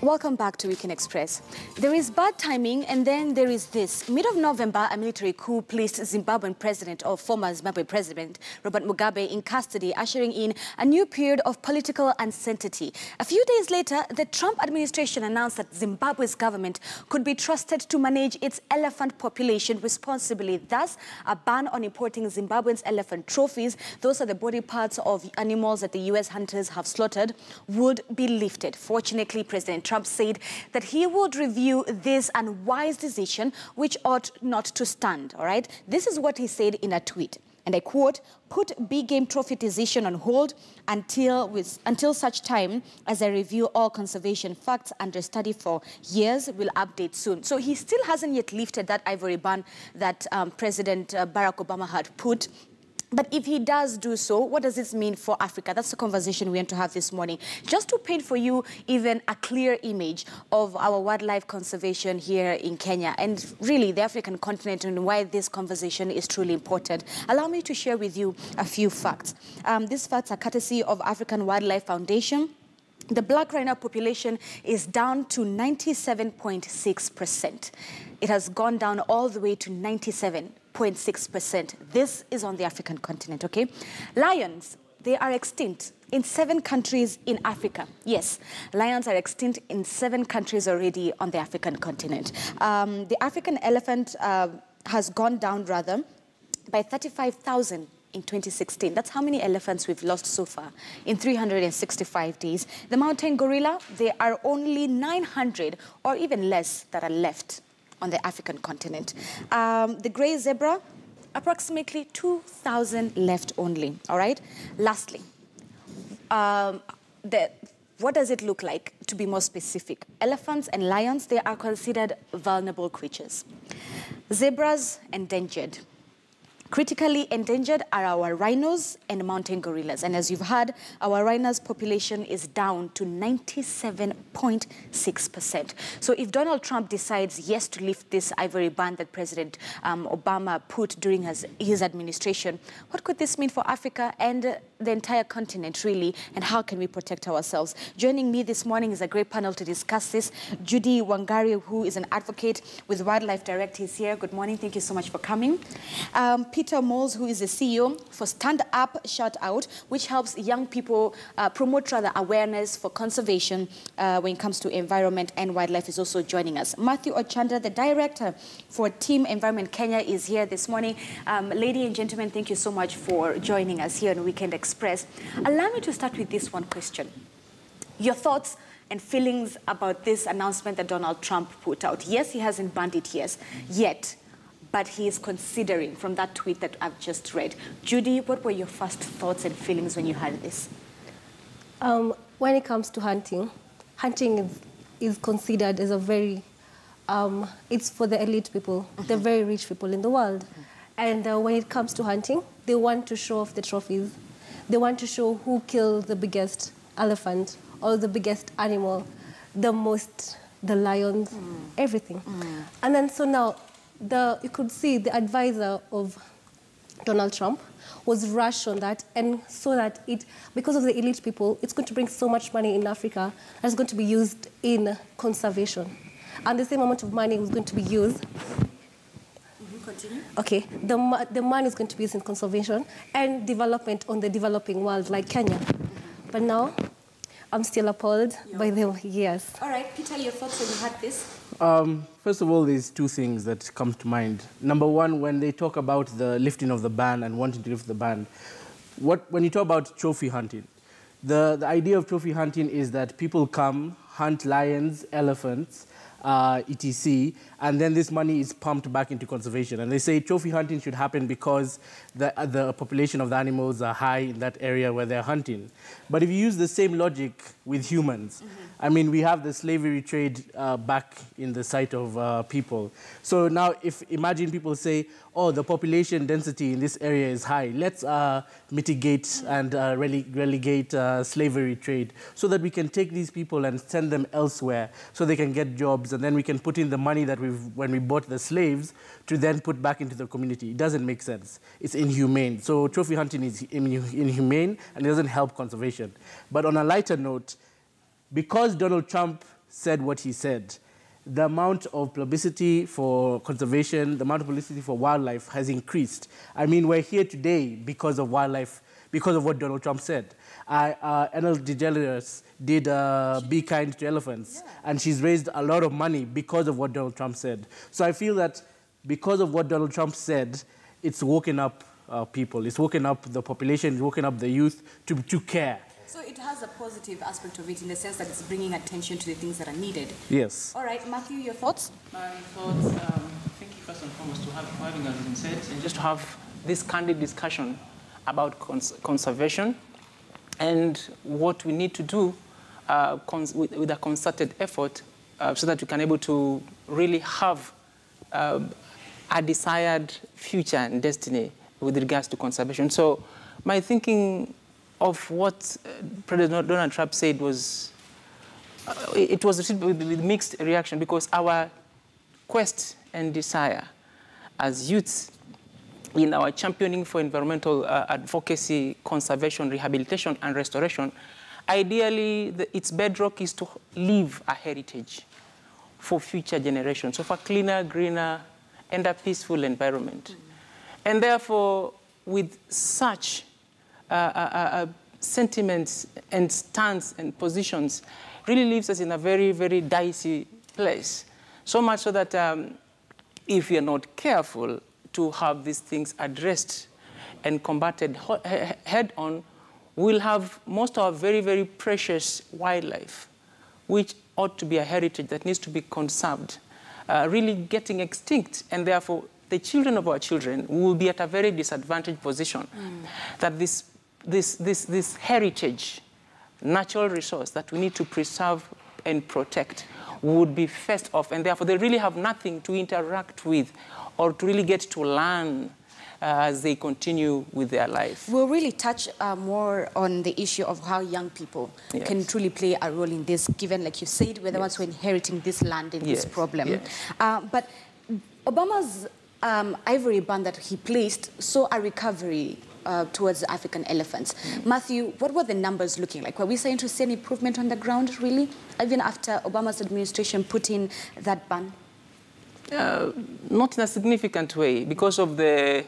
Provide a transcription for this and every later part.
Welcome back to Weekend Express. There is bad timing and then there is this. Mid of November, a military coup placed Zimbabwean president or former Zimbabwe president Robert Mugabe in custody, ushering in a new period of political uncertainty. A few days later, the Trump administration announced that Zimbabwe's government could be trusted to manage its elephant population responsibly. Thus, a ban on importing Zimbabwean's elephant trophies, those are the body parts of animals that the U.S. hunters have slaughtered, would be lifted. Fortunately, President Trump said that he would review this unwise decision, which ought not to stand, all right? This is what he said in a tweet, and I quote, "Put big game trophy decision on hold until such time as I review all conservation facts under study for years. Will update soon." So he still hasn't yet lifted that ivory ban that President Barack Obama had put. But if he does do so, what does this mean for Africa? That's the conversation we want to have this morning. Just to paint for you even a clear image of our wildlife conservation here in Kenya and really the African continent and why this conversation is truly important. Allow me to share with you a few facts. These facts are courtesy of African Wildlife Foundation. The black rhino population is down to 97.6%. It has gone down all the way to 97.6%. This is on the African continent, okay? Lions, they are extinct in 7 countries in Africa. Yes, lions are extinct in 7 countries already on the African continent. The African elephant has gone down, rather, by 35,000 in 2016. That's how many elephants we've lost so far in 365 days. The mountain gorilla, there are only 900 or even less that are left on the African continent. The grey zebra, approximately 2,000 left only, all right? Lastly, what does it look like, to be more specific? Elephants and lions, they are considered vulnerable creatures. Zebras, endangered. Critically endangered are our rhinos and mountain gorillas. And as you've heard, our rhinos population is down to 97.6%. So if Donald Trump decides yes to lift this ivory ban that President Obama put during his administration, what could this mean for Africa and the entire continent, really? And how can we protect ourselves? Joining me this morning is a great panel to discuss this. Judy Wangari, who is an advocate with Wildlife Direct, is here. Good morning. Thank you so much for coming. Peter Moles, who is the CEO for Stand Up, Shout Out, which helps young people promote awareness for conservation when it comes to environment and wildlife, is also joining us. Matthew Ochanda, the director for Team Environment Kenya, is here this morning. Ladies and gentlemen, thank you so much for joining us here on Weekend Express. Allow me to start with this one question. Your thoughts and feelings about this announcement that Donald Trump put out. Yes, he hasn't banned it yet, but he is considering, from that tweet that I've just read. Judy, what were your first thoughts and feelings when you heard this? When it comes to hunting is considered as a very, it's for the elite people, the very rich people in the world. And when it comes to hunting, they want to show off the trophies. They want to show who killed the biggest elephant or the biggest animal, the lions, everything. And then so now, you could see the advisor of Donald Trump was rushed on that, and so that because of the elite people, it's going to bring so much money in Africa that's going to be used in conservation. And the same amount of money was going to be used. Continue. Okay, the money is going to be used in conservation and development on the developing world like Kenya. But now, I'm still appalled by them, yes. All right, Peter, your thoughts when you heard this? First of all, there's 2 things that come to mind. Number one, when they talk about the lifting of the ban and wanting to lift the ban, when you talk about trophy hunting, the idea of trophy hunting is that people come, hunt lions, elephants, etc., and then this money is pumped back into conservation. And they say trophy hunting should happen because the population of the animals are high in that area where they're hunting. But if you use the same logic with humans, I mean, we have the slavery trade back in the sight of people. So now imagine people say, oh, the population density in this area is high. Let's mitigate and relegate slavery trade so that we can take these people and send them elsewhere so they can get jobs, and then we can put in the money that when we bought the slaves to then put back into the community. It doesn't make sense. It's inhumane. So trophy hunting is inhumane and it doesn't help conservation. But on a lighter note, because Donald Trump said what he said, the amount of publicity for conservation, the amount of publicity for wildlife has increased. I mean, we're here today because of wildlife, because of what Donald Trump said. Ellen DeGeneres did Be Kind to Elephants, and she's raised a lot of money because of what Donald Trump said. So I feel that because of what Donald Trump said, it's woken up people, it's woken up the population, it's woken up the youth to care. So it has a positive aspect of it in the sense that it's bringing attention to the things that are needed. Yes. All right, Matthew, your thoughts? My thoughts, thank you first and foremost for having us been said, and just to have this candid discussion about conservation and what we need to do with a concerted effort so that we can able to really have a desired future and destiny with regards to conservation. So my thinking of what President Donald Trump said was, it was received with mixed reaction, because our quest and desire as youths in our championing for environmental advocacy, conservation, rehabilitation, and restoration, ideally, its bedrock is to leave a heritage for future generations of a cleaner, greener, and a peaceful environment. And therefore, with such sentiments and stance and positions, really leaves us in a very, very dicey place. So much so that if we are not careful to have these things addressed and combated head-on, we'll have most of our very, very precious wildlife, which ought to be a heritage that needs to be conserved, really getting extinct. And therefore, the children of our children will be at a very disadvantaged position, that this heritage, natural resource that we need to preserve and protect would be first off, and therefore they really have nothing to interact with or to really get to learn as they continue with their life. We'll really touch more on the issue of how young people can truly play a role in this, given, like you said, we're the ones who are inheriting this land and this problem. But Obama's ivory ban that he placed saw a recovery towards the African elephants. Matthew, what were the numbers looking like? Were we starting to see an improvement on the ground, really, even after Obama's administration put in that ban? Not in a significant way, because of the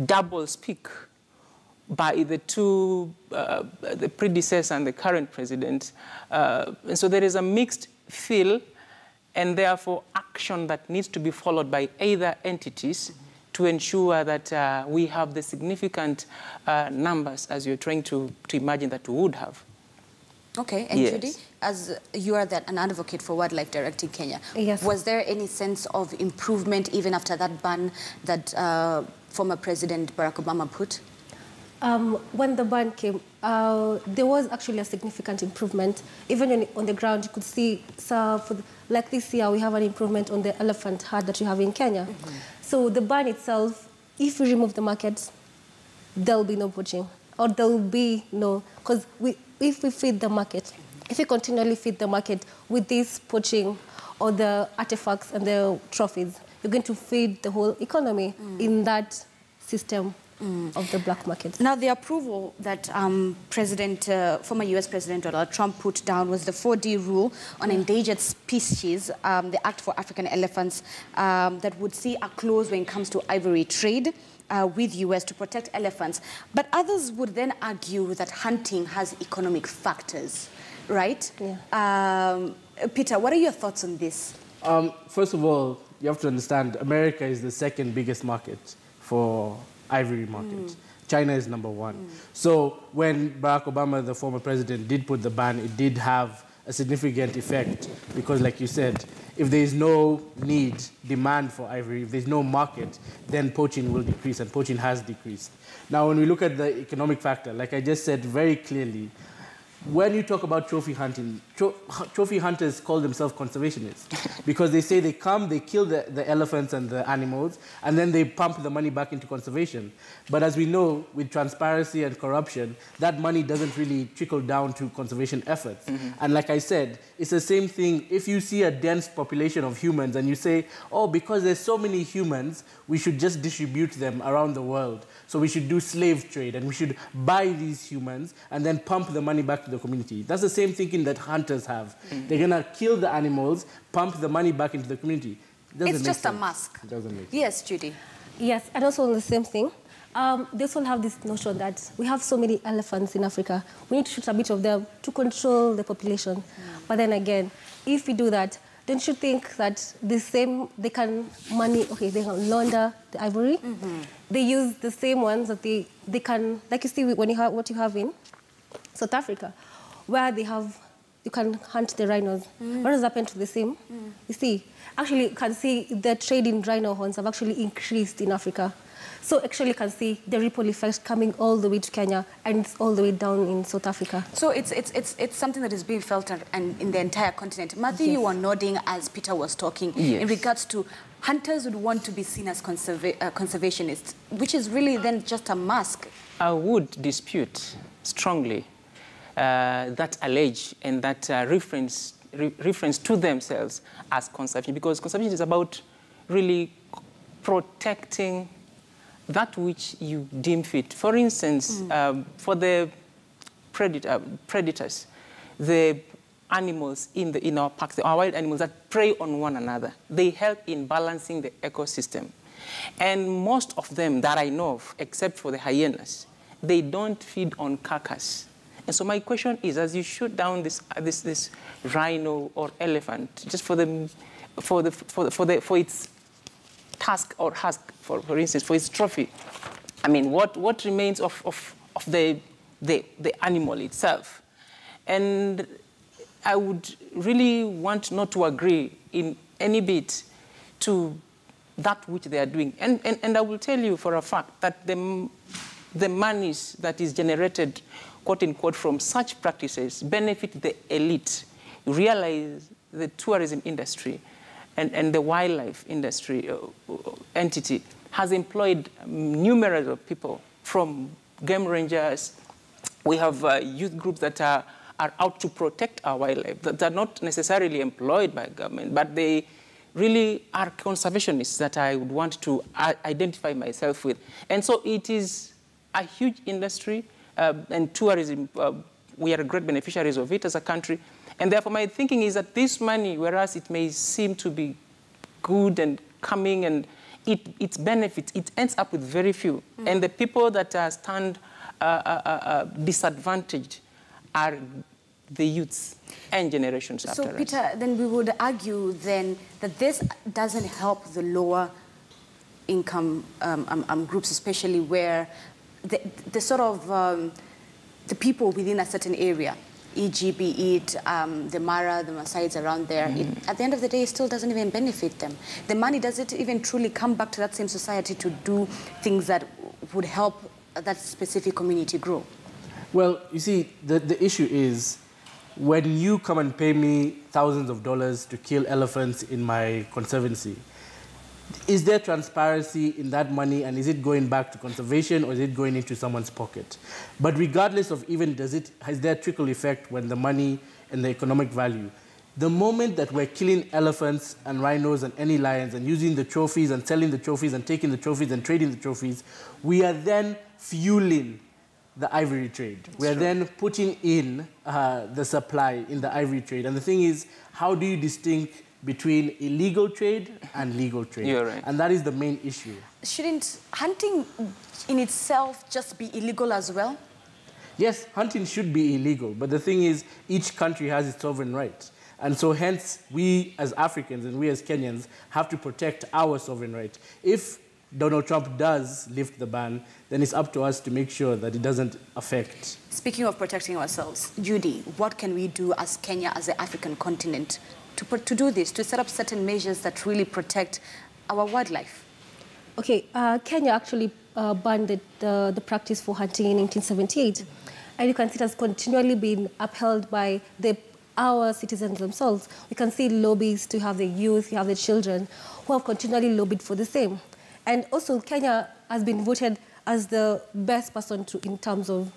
double speak by the two, the predecessor and the current president. And so there is a mixed feel, and therefore action that needs to be followed by either entities to ensure that we have the significant numbers as you're trying to imagine that we would have. Okay, and Judy, as you are an advocate for Wildlife Direct in Kenya, was there any sense of improvement even after that ban that former President Barack Obama put? When the ban came, there was actually a significant improvement. Even on the ground, you could see, like this year, we have an improvement on the elephant herd that we have in Kenya. So the ban itself, if we remove the market, there'll be no poaching, or there'll be no, because if we feed the market, if we continually feed the market with this poaching or the artifacts and the trophies, you're going to feed the whole economy in that system of the black market. Now, the approval that former U.S. President Donald Trump put down was the 4D rule on endangered species, the Act for African Elephants, that would see a clause when it comes to ivory trade with U.S. to protect elephants. But others would then argue that hunting has economic factors, right? Peter, what are your thoughts on this? First of all, you have to understand, America is the second biggest market for ivory market. China is #1. So when Barack Obama, the former president, did put the ban, it did have a significant effect because, like you said, if there is no demand for ivory, if there's no market, then poaching will decrease, and poaching has decreased. Now, when we look at the economic factor, like I just said very clearly, when you talk about trophy hunting, trophy hunters call themselves conservationists because they say they come, they kill the elephants and the animals, and then they pump the money back into conservation. But as we know, with transparency and corruption, that money doesn't really trickle down to conservation efforts. And like I said, it's the same thing if you see a dense population of humans and you say, oh, because there's so many humans, we should just distribute them around the world. So we should do slave trade, and we should buy these humans and then pump the money back to the community. That's the same thinking that hunters hunters have. They're going to kill the animals, pump the money back into the community. It's just a mask. It doesn't make sense. Yes, Judy. Yes, and also on the same thing, they also have this notion that we have so many elephants in Africa. We need to shoot a bit of them to control the population. But then again, if we do that, don't you think that they can launder the ivory? They use the same ones that they can, like you see when you have what you have in South Africa, where you can hunt the rhinos. What has happened to the same? You see, actually you can see the trade in rhino horns have actually increased in Africa. So actually you can see the ripple effect coming all the way to Kenya and it's all the way down in South Africa. So it's something that is being felt in the entire continent. Matthew, you were nodding as Peter was talking in regards to hunters would want to be seen as conservationists, which is really then just a mask. I would dispute strongly that allege and that reference to themselves as conservation, because conservation is about really protecting that which you deem fit. For instance, for the predators, the animals in our parks, our wild animals that prey on one another, they help in balancing the ecosystem. And most of them that I know of, except for the hyenas, they don't feed on carcass. And so my question is, as you shoot down this rhino or elephant, just for its task or husk, for instance, for its trophy, I mean, what remains of the animal itself? And I would really want not to agree in any bit to that which they are doing. And I will tell you for a fact that the monies that is generated, quote unquote, from such practices benefit the elite. You realize the tourism industry and the wildlife industry entity has employed numerous of people, from game rangers. We have youth groups that are out to protect our wildlife, that are not necessarily employed by government, but they really are conservationists that I would want to identify myself with. And so it is a huge industry, and tourism, we are great beneficiaries of it as a country. And therefore, my thinking is that this money, whereas it may seem to be good and coming, and its benefits, it ends up with very few. And the people that stand disadvantaged are the youths and generations after us. So, Peter, then we would argue then that this doesn't help the lower income groups, especially where the sort of the people within a certain area, e.g. be it the Mara, the Maasai's around there, at the end of the day, it still doesn't even benefit them. The money doesn't even truly come back to that same society to do things that would help that specific community grow. Well, you see, the issue is, when you come and pay me thousands of dollars to kill elephants in my conservancy, is there transparency in that money, and is it going back to conservation or is it going into someone's pocket? But regardless of even has there trickle effect when the money and the economic value, the moment that we're killing elephants and rhinos and any lions and using the trophies and selling the trophies and taking the trophies and trading the trophies, we are then fueling the ivory trade. We are then putting in the supply in the ivory trade. And the thing is, how do you distinguish between illegal trade and legal trade? You're right. And that is the main issue. Shouldn't hunting in itself just be illegal as well? Yes, hunting should be illegal. But the thing is, each country has its sovereign rights. And so hence, we as Africans and we as Kenyans have to protect our sovereign right. If Donald Trump does lift the ban, then it's up to us to make sure that it doesn't affect. Speaking of protecting ourselves, Judy, what can we do as Kenya, as the African continent, to do this, to set up certain measures that really protect our wildlife? Okay, Kenya actually banned the practice for hunting in 1978. And you can see it has continually been upheld by our citizens themselves. We can see lobbies to have the youth, you have the children, who have continually lobbied for the same. And also, Kenya has been voted as the best person in terms of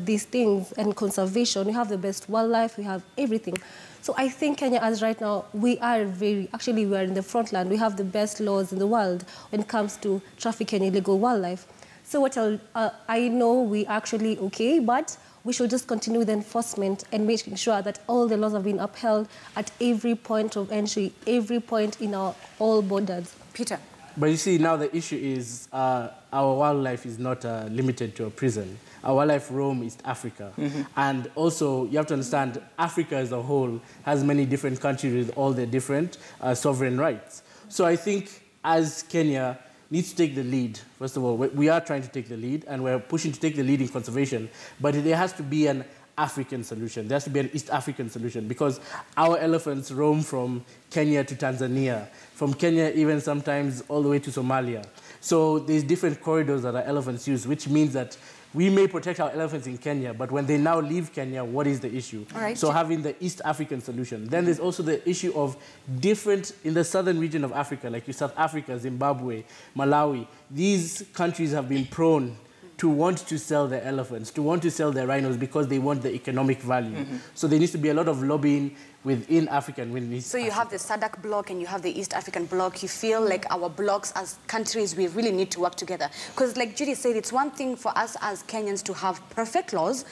these things and conservation. We have the best wildlife, we have everything. So I think Kenya, as right now, we are in the front line. We have the best laws in the world when it comes to trafficking illegal wildlife. So what I know we actually okay, but we should just continue the enforcement and making sure that all the laws have been upheld at every point of entry, every point in all borders. Peter. But you see, now the issue is our wildlife is not limited to a prison. Our wildlife roam East Africa. And also, you have to understand, Africa as a whole has many different countries with all their different sovereign rights. So I think as Kenya needs to take the lead, first of all, we are trying to take the lead, and we're pushing to take the lead in conservation, but there has to be an African solution. There has to be an East African solution, because our elephants roam from Kenya to Tanzania, from Kenya even sometimes all the way to Somalia. So there's different corridors that our elephants use, which means that we may protect our elephants in Kenya, but when they now leave Kenya, what is the issue? Right. So having the East African solution. Then there's also the issue of different, in the southern region of Africa, like South Africa, Zimbabwe, Malawi, these countries have been prone to want to sell their elephants, to want to sell their rhinos because they want the economic value. So there needs to be a lot of lobbying within Africa and within East So you have the SADC bloc and you have the East African bloc. You feel like our blocs as countries, we really need to work together. Because like Judy said, it's one thing for us as Kenyans to have perfect laws,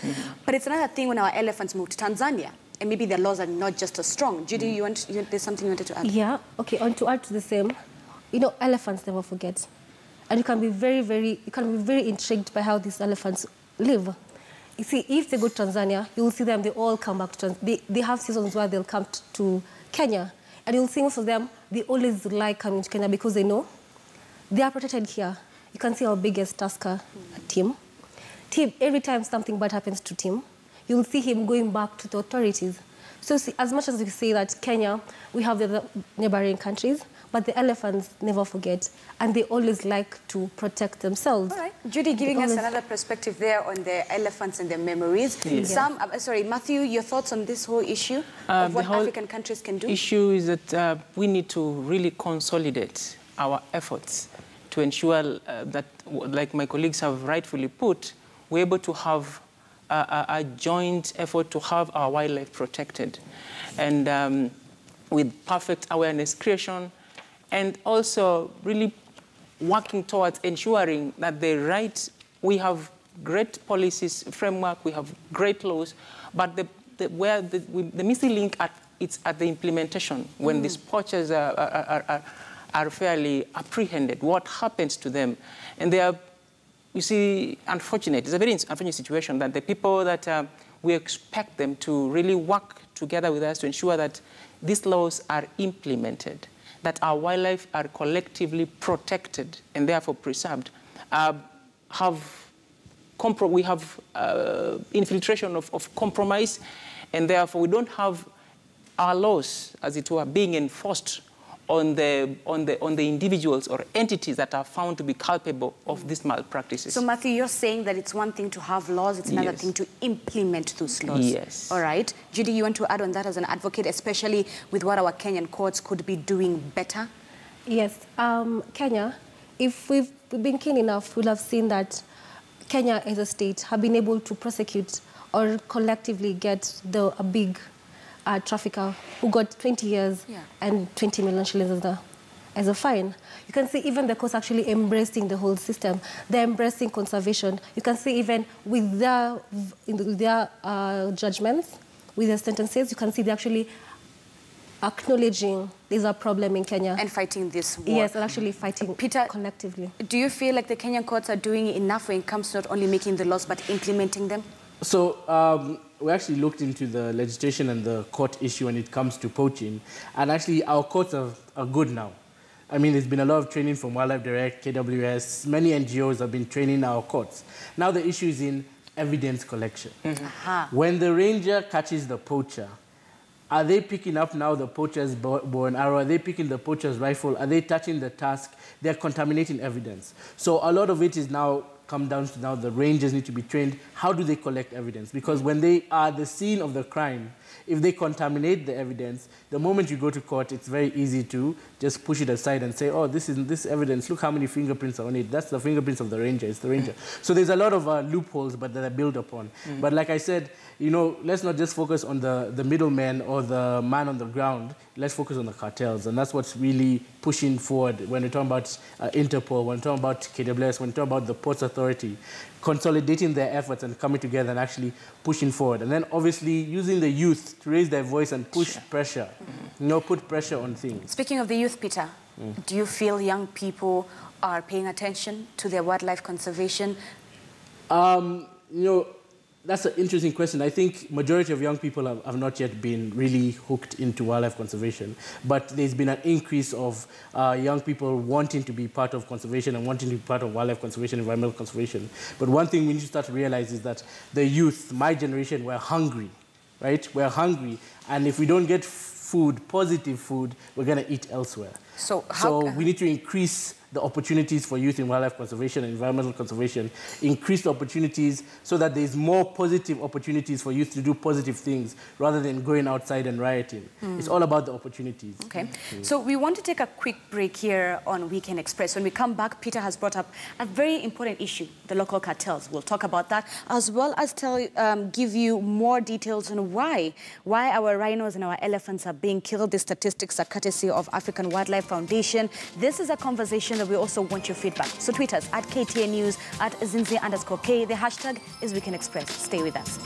but it's another thing when our elephants move to Tanzania. And maybe their laws are not just as strong. Judy, there's something you wanted to add? Yeah, okay, and to add to the same, you know, elephants never forget. And you can be very intrigued by how these elephants live. You see, if they go to Tanzania, you will see them, they all come back to Tanzania. They have seasons where they'll come to Kenya. And you'll see most of them, they always like coming to Kenya because they know they are protected here. You can see our biggest tasker, Tim. Tim, every time something bad happens to Tim, you'll see him going back to the authorities. So see, as much as we say that Kenya, we have the neighboring countries, but the elephants never forget, and they always like to protect themselves. All right. Judy, giving us another perspective there on the elephants and their memories. Yes. Sorry, Matthew, your thoughts on this whole issue of what African countries can do? The issue is that we need to really consolidate our efforts to ensure that, like my colleagues have rightfully put, we're able to have a joint effort to have our wildlife protected, and with perfect awareness creation, and also really working towards ensuring that we have great policies, framework, we have great laws, but the missing link it's at the implementation, when these poachers are fairly apprehended, what happens to them? And they are, you see, unfortunate. It's a very unfortunate situation that the people that we expect them to really work together with us to ensure that these laws are implemented, that our wildlife are collectively protected and therefore preserved, we have infiltration of compromise, and therefore we don't have our laws, as it were, being enforced on the individuals or entities that are found to be culpable of these malpractices. So, Matthew, you're saying that it's one thing to have laws, it's another thing to implement those laws. Yes. All right. Judy, you want to add on that as an advocate, especially with what our Kenyan courts could be doing better? Yes. Kenya, if we've been keen enough, we'll have seen that Kenya as a state have been able to prosecute or collectively get a big trafficker who got 20 years and 20 million shillings as a fine. You can see even the courts actually embracing the whole system. They're embracing conservation. You can see even with their judgments, with their sentences, you can see they're actually acknowledging there's a problem in Kenya. And fighting this war. Yes, and actually fighting Peter, collectively. Do you feel like the Kenyan courts are doing enough when it comes to not only making the laws, but implementing them? So we actually looked into the legislation and the court issue when it comes to poaching, and actually our courts are good now. I mean, there's been a lot of training from Wildlife Direct, KWS, many NGOs have been training our courts. Now the issue is in evidence collection. When the ranger catches the poacher, are they picking up now the poacher's bow and arrow? Are they picking the poacher's rifle? Are they touching the tusk? They're contaminating evidence. So a lot of it is now come down to now the rangers need to be trained. How do they collect evidence? Because when they are the scene of the crime, if they contaminate the evidence, the moment you go to court, it's very easy to just push it aside and say, oh, this evidence, look how many fingerprints are on it. That's the fingerprints of the ranger, it's the ranger. So there's a lot of loopholes, but that are built upon. But like I said, you know, let's not just focus on the middleman or the man on the ground. let's focus on the cartels. And that's what's really pushing forward when we're talking about Interpol, when we're talking about KWS, when we're talking about the Ports Authority, consolidating their efforts and coming together and actually pushing forward. And then obviously using the youth to raise their voice and push pressure, put pressure on things. Speaking of the youth, Peter, do you feel young people are paying attention to their wildlife conservation? That's an interesting question. I think majority of young people have not yet been really hooked into wildlife conservation, but there's been an increase of young people wanting to be part of conservation and wanting to be part of wildlife conservation, environmental conservation. But one thing we need to start to realize is that the youth, my generation, we're hungry, right? We're hungry, and if we don't get food, positive food, we're going to eat elsewhere. So we need to increase the opportunities for youth in wildlife conservation and environmental conservation, increase the opportunities so that there's more positive opportunities for youth to do positive things rather than going outside and rioting. It's all about the opportunities. Okay. So we want to take a quick break here on Weekend Express. When we come back, Peter has brought up a very important issue, the local cartels. We'll talk about that, as well as give you more details on why our rhinos and our elephants are being killed. The statistics are courtesy of African Wildlife Foundation. This is a conversation that we also want your feedback. So tweet us at KTN News, at @Zinzi_K. The hashtag is Weekend Express. Stay with us.